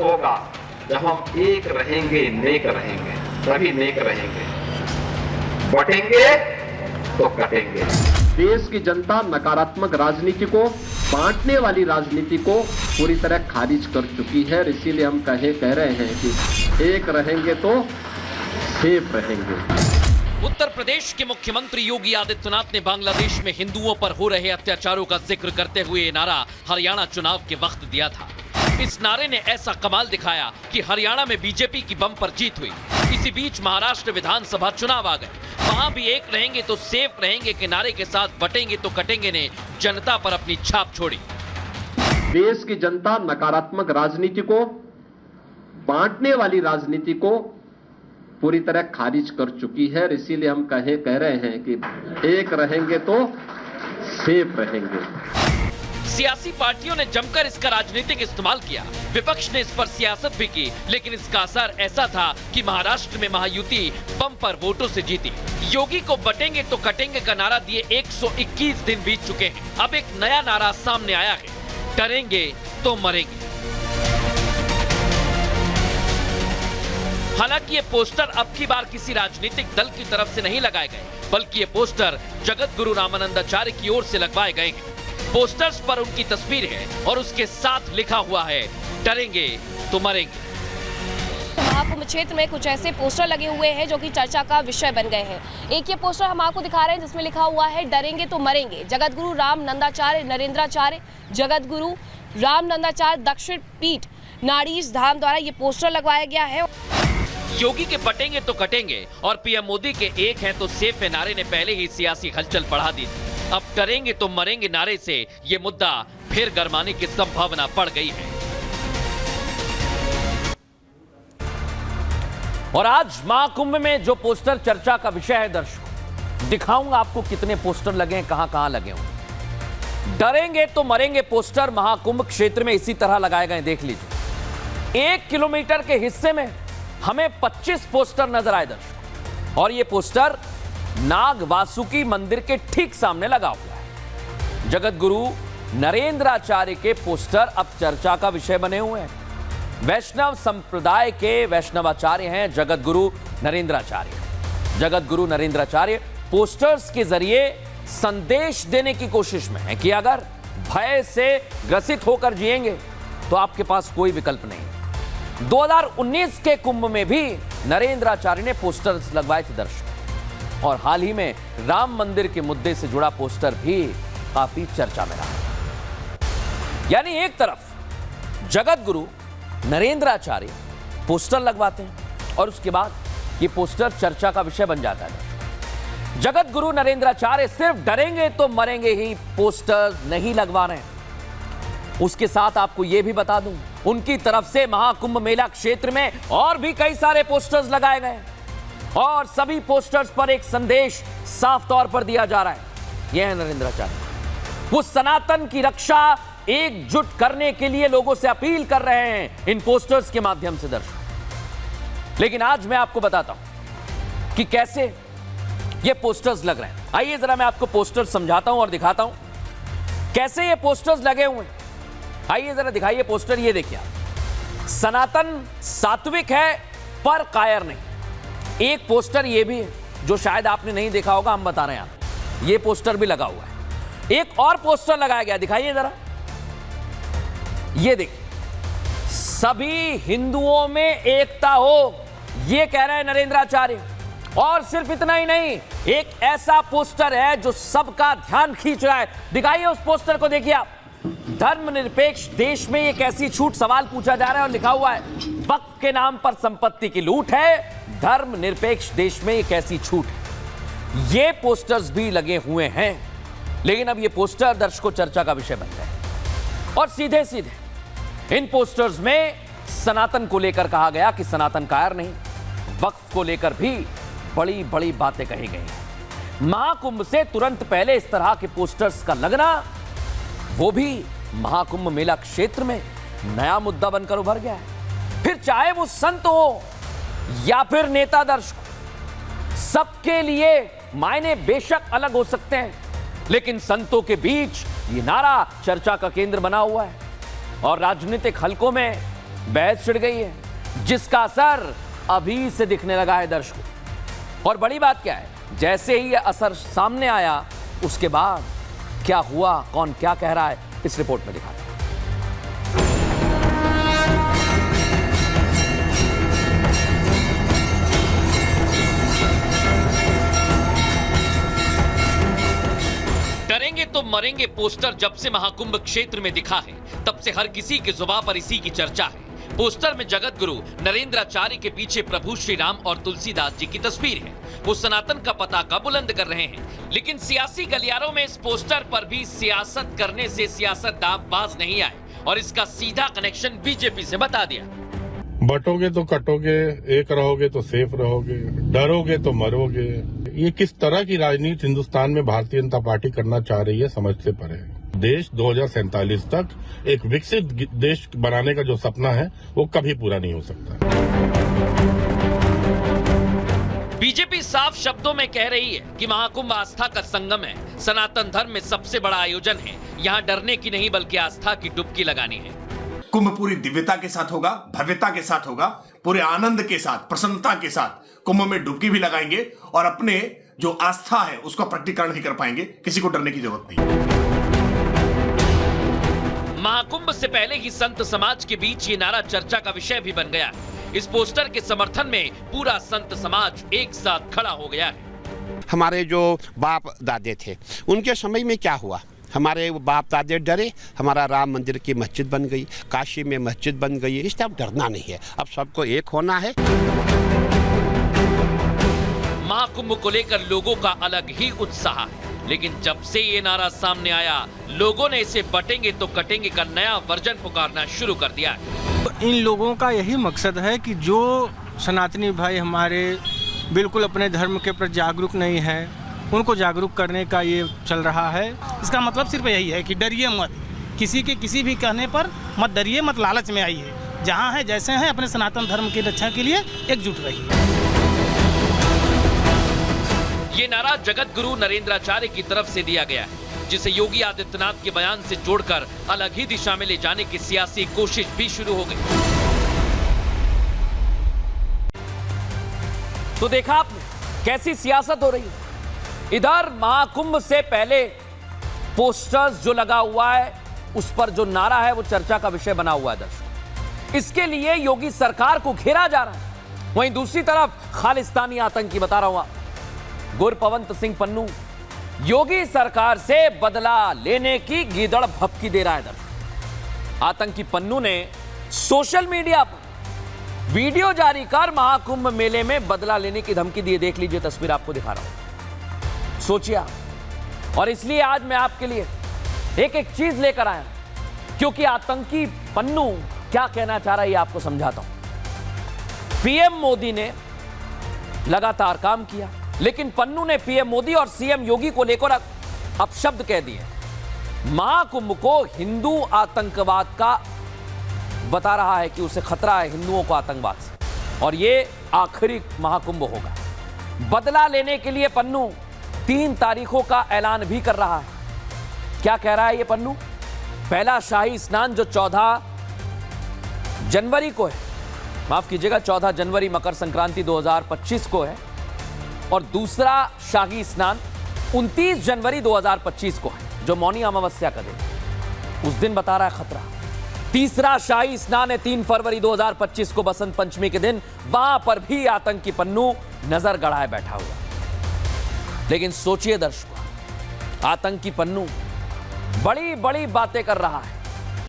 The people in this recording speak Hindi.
होगा जब हम एक रहेंगे, नेक रहेंगे, तभी नेक रहेंगे। बटेंगे तो कटेंगे। देश की जनता नकारात्मक राजनीति को, बांटने वाली राजनीति को पूरी तरह खारिज कर चुकी है। इसीलिए हम कह रहे हैं कि एक रहेंगे तो सेफ रहेंगे। उत्तर प्रदेश के मुख्यमंत्री योगी आदित्यनाथ ने बांग्लादेश में हिंदुओं पर हो रहे अत्याचारों का जिक्र करते हुए ये नारा हरियाणा चुनाव के वक्त दिया था। इस नारे ने ऐसा कमाल दिखाया कि हरियाणा में बीजेपी की बम्पर जीत हुई। इसी बीच महाराष्ट्र विधानसभा चुनाव आ गए। वहां भी एक रहेंगे तो सेफ रहेंगे के नारे के साथ बटेंगे तो कटेंगे ने जनता पर अपनी छाप छोड़ी। देश की जनता नकारात्मक राजनीति को, बांटने वाली राजनीति को पूरी तरह खारिज कर चुकी है। इसीलिए हम कह रहे हैं कि एक रहेंगे तो सेफ रहेंगे। सियासी पार्टियों ने जमकर इसका राजनीतिक इस्तेमाल किया। विपक्ष ने इस पर सियासत भी की, लेकिन इसका असर ऐसा था कि महाराष्ट्र में महायुति बम्पर वोटों से जीती। योगी को बटेंगे तो कटेंगे का नारा दिए 121 दिन बीत चुके हैं। अब एक नया नारा सामने आया है, डरेंगे तो मरेंगे। हालांकि ये पोस्टर अब की बार किसी राजनीतिक दल की तरफ से नहीं लगाए गए, बल्कि ये पोस्टर जगत गुरु रामानंदाचार्य की ओर से लगवाए गए हैं। पोस्टर्स पर उनकी तस्वीर है और उसके साथ लिखा हुआ है, डरेंगे तो मरेंगे। महाकुंभ क्षेत्र में कुछ ऐसे पोस्टर लगे हुए हैं जो कि चर्चा का विषय बन गए हैं। एक ये पोस्टर हम आपको दिखा रहे हैं जिसमें लिखा हुआ है, डरेंगे तो मरेंगे। जगत गुरु रामानंदाचार्य नरेंद्राचार्य जगत गुरु रामानंदाचार्य दक्षिण पीठ नाड़ीज धाम द्वारा ये पोस्टर लगवाया गया है। योगी के बटेंगे तो कटेंगे और पीएम मोदी के एक हैं तो सेफ है नारे ने पहले ही सियासी हलचल बढ़ा दी थी। अब डरेंगे तो मरेंगे नारे से ये मुद्दा फिर गरमाने की संभावना बढ़ गई है। और आज महाकुंभ में जो पोस्टर चर्चा का विषय है, दर्शकों दिखाऊंगा आपको कितने पोस्टर लगे हैं, कहां लगे होंगे। डरेंगे तो मरेंगे पोस्टर महाकुंभ क्षेत्र में इसी तरह लगाए गए। देख लीजिए, 1 किलोमीटर के हिस्से में हमें 25 पोस्टर नजर आए दर्शकों, और यह पोस्टर नाग वासुकी मंदिर के ठीक सामने लगा हुआ है। जगत गुरु नरेंद्राचार्य के पोस्टर अब चर्चा का विषय बने हुए हैं। वैष्णव संप्रदाय के वैष्णवाचार्य हैं जगत गुरु नरेंद्राचार्य। जगत गुरु नरेंद्राचार्य पोस्टर्स के जरिए संदेश देने की कोशिश में है कि अगर भय से ग्रसित होकर जिएंगे तो आपके पास कोई विकल्प नहीं। 2019 के कुंभ में भी नरेंद्राचार्य ने पोस्टर्स लगवाए थे दर्शक, और हाल ही में राम मंदिर के मुद्दे से जुड़ा पोस्टर भी काफी चर्चा में रहा। यानी एक तरफ जगत गुरु नरेंद्राचार्य पोस्टर लगवाते हैं और उसके बाद ये पोस्टर चर्चा का विषय बन जाता है। जगत गुरु नरेंद्राचार्य सिर्फ डरेंगे तो मरेंगे ही पोस्टर नहीं लगवा रहे हैं, उसके साथ आपको यह भी बता दूं, उनकी तरफ से महाकुंभ मेला क्षेत्र में और भी कई सारे पोस्टर्स लगाए गए हैं, और सभी पोस्टर्स पर एक संदेश साफ तौर पर दिया जा रहा है। यह है नरेंद्राचार्य, वो सनातन की रक्षा एकजुट करने के लिए लोगों से अपील कर रहे हैं इन पोस्टर्स के माध्यम से दर्शक। लेकिन आज मैं आपको बताता हूं कि कैसे ये पोस्टर्स लग रहे हैं। आइए जरा मैं आपको पोस्टर्स समझाता हूं और दिखाता हूं कैसे ये पोस्टर्स लगे हुए हैं। आइए जरा दिखाइए पोस्टर, ये देखिए आप। सनातन सात्विक है पर कायर नहीं। एक पोस्टर ये भी है जो शायद आपने नहीं देखा होगा, हम बता रहे हैं आप, ये पोस्टर भी लगा हुआ है। एक और पोस्टर लगाया गया, दिखाइए जरा, ये देखिए, सभी हिंदुओं में एकता हो, ये कह रहे हैं नरेंद्राचार्य। और सिर्फ इतना ही नहीं, एक ऐसा पोस्टर है जो सबका ध्यान खींच रहा है। दिखाइए उस पोस्टर को, देखिए आप। धर्मनिरपेक्ष देश में एक ऐसी छूट, सवाल पूछा जा रहा है और लिखा हुआ है, वक्फ के नाम पर संपत्ति की लूट है, धर्मनिरपेक्ष देश में एक ऐसी छूट है। ये पोस्टर्स भी लगे हुए हैं, लेकिन अब ये पोस्टर दर्शकों चर्चा का विषय बन गए। और सीधे सीधे इन पोस्टर्स में सनातन को लेकर कहा गया कि सनातन कायर नहीं, वक्फ को लेकर भी बड़ी बड़ी बातें कही गई हैं। महाकुंभ से तुरंत पहले इस तरह के पोस्टर्स का लगना, वो भी महाकुंभ मेला क्षेत्र में नया मुद्दा बनकर उभर गया है। फिर चाहे वो संत हो या फिर नेता, दर्शक, सबके लिए मायने बेशक अलग हो सकते हैं, लेकिन संतों के बीच ये नारा चर्चा का केंद्र बना हुआ है। और राजनीतिक हलकों में बहस छिड़ गई है, जिसका असर अभी से दिखने लगा है दर्शकों। और बड़ी बात क्या है, जैसे ही यह असर सामने आया, उसके बाद क्या हुआ, कौन क्या कह रहा है, इस रिपोर्ट में दिखाते हैं। डरेंगे तो मरेंगे पोस्टर जब से महाकुंभ क्षेत्र में दिखा है, तब से हर किसी की जुबान पर इसी की चर्चा है। पोस्टर में जगत गुरु नरेंद्राचार्य के पीछे प्रभु श्री राम और तुलसीदास जी की तस्वीर है। वो सनातन का पताका बुलंद कर रहे हैं, लेकिन सियासी गलियारों में इस पोस्टर पर भी सियासत करने से सियासतदान बाज नहीं आए और इसका सीधा कनेक्शन बीजेपी से बता दिया। बटोगे तो कटोगे, एक रहोगे तो सेफ रहोगे, डरोगे तो मरोगे। ये किस तरह की राजनीति हिंदुस्तान में भारतीय जनता पार्टी करना चाह रही है, समझ से परे है। देश 2047 तक एक विकसित देश बनाने का जो सपना है, वो कभी पूरा नहीं हो सकता। बीजेपी साफ शब्दों में कह रही है कि महाकुंभ आस्था का संगम है, सनातन धर्म में सबसे बड़ा आयोजन है, यहाँ डरने की नहीं बल्कि आस्था की डुबकी लगानी है। कुंभ पूरी दिव्यता के साथ होगा, भव्यता के साथ होगा, पूरे आनंद के साथ, प्रसन्नता के साथ कुंभ में डुबकी भी लगाएंगे और अपने जो आस्था है उसका प्रकटीकरण भी कर पाएंगे। किसी को डरने की जरूरत नहीं। महाकुंभ से पहले ही संत समाज के बीच ये नारा चर्चा का विषय भी बन गया। इस पोस्टर के समर्थन में पूरा संत समाज एक साथ खड़ा हो गया है। हमारे जो बाप दादे थे, उनके समय में क्या हुआ? हमारे बाप दादे डरे, हमारा राम मंदिर की मस्जिद बन गई, काशी में मस्जिद बन गई। इससे अब डरना नहीं है, अब सबको एक होना है। महाकुंभ को लेकर लोगों का अलग ही उत्साह है, लेकिन जब से ये नारा सामने आया, लोगों ने इसे बटेंगे तो कटेंगे का नया वर्जन पुकारना शुरू कर दिया है। इन लोगों का यही मकसद है कि जो सनातनी भाई हमारे बिल्कुल अपने धर्म के प्रति जागरूक नहीं है, उनको जागरूक करने का ये चल रहा है। इसका मतलब सिर्फ यही है कि डरिए मत, किसी के किसी भी कहने पर मत डरिए, मत लालच में आइए। जहाँ है जैसे हैं, अपने सनातन धर्म की रक्षा के लिए एकजुट रहिए। ये नारा जगत गुरु नरेंद्राचार्य की तरफ से दिया गया है, जिसे योगी आदित्यनाथ के बयान से जोड़कर अलग ही दिशा में ले जाने की सियासी कोशिश भी शुरू हो गई। तो देखा आपने कैसी सियासत हो रही है। इधर महाकुंभ से पहले पोस्टर्स जो लगा हुआ है, उस पर जो नारा है वो चर्चा का विषय बना हुआ है दर्शक। इसके लिए योगी सरकार को घेरा जा रहा है। वहीं दूसरी तरफ खालिस्तानी आतंकी, बता रहा हूं, गुरपवंत सिंह पन्नू योगी सरकार से बदला लेने की गीदड़ भपकी दे रहा है दर्शक। आतंकी पन्नू ने सोशल मीडिया पर वीडियो जारी कर महाकुंभ मेले में बदला लेने की धमकी दी। देख लीजिए तस्वीर, आपको दिखा रहा हूं, सोचिए आप। और इसलिए आज मैं आपके लिए एक एक चीज लेकर आया, क्योंकि आतंकी पन्नू क्या कहना चाह रहा है ये आपको समझाता हूं। पीएम मोदी ने लगातार काम किया, लेकिन पन्नू ने पीएम मोदी और सीएम योगी को लेकर अपशब्द कह दिए। महाकुंभ को हिंदू आतंकवाद का बता रहा है कि उसे खतरा है हिंदुओं को आतंकवाद से, और ये आखिरी महाकुंभ होगा। बदला लेने के लिए पन्नू 3 तारीखों का ऐलान भी कर रहा है। क्या कह रहा है ये पन्नू? पहला शाही स्नान जो 14 जनवरी को है, माफ कीजिएगा 14 जनवरी मकर संक्रांति 2025 को है, और दूसरा शाही स्नान 29 जनवरी 2025 को है, जो मौनी अमावस्या का दिन। उस दिन बता रहा है खतरा। तीसरा शाही स्नान है 3 फरवरी 2025 को, बसंत पंचमी के दिन। वहां पर भी आतंकी पन्नू नजर गड़ाए बैठा हुआ। लेकिन सोचिए दर्शकों, आतंकी पन्नू बड़ी बड़ी बातें कर रहा है।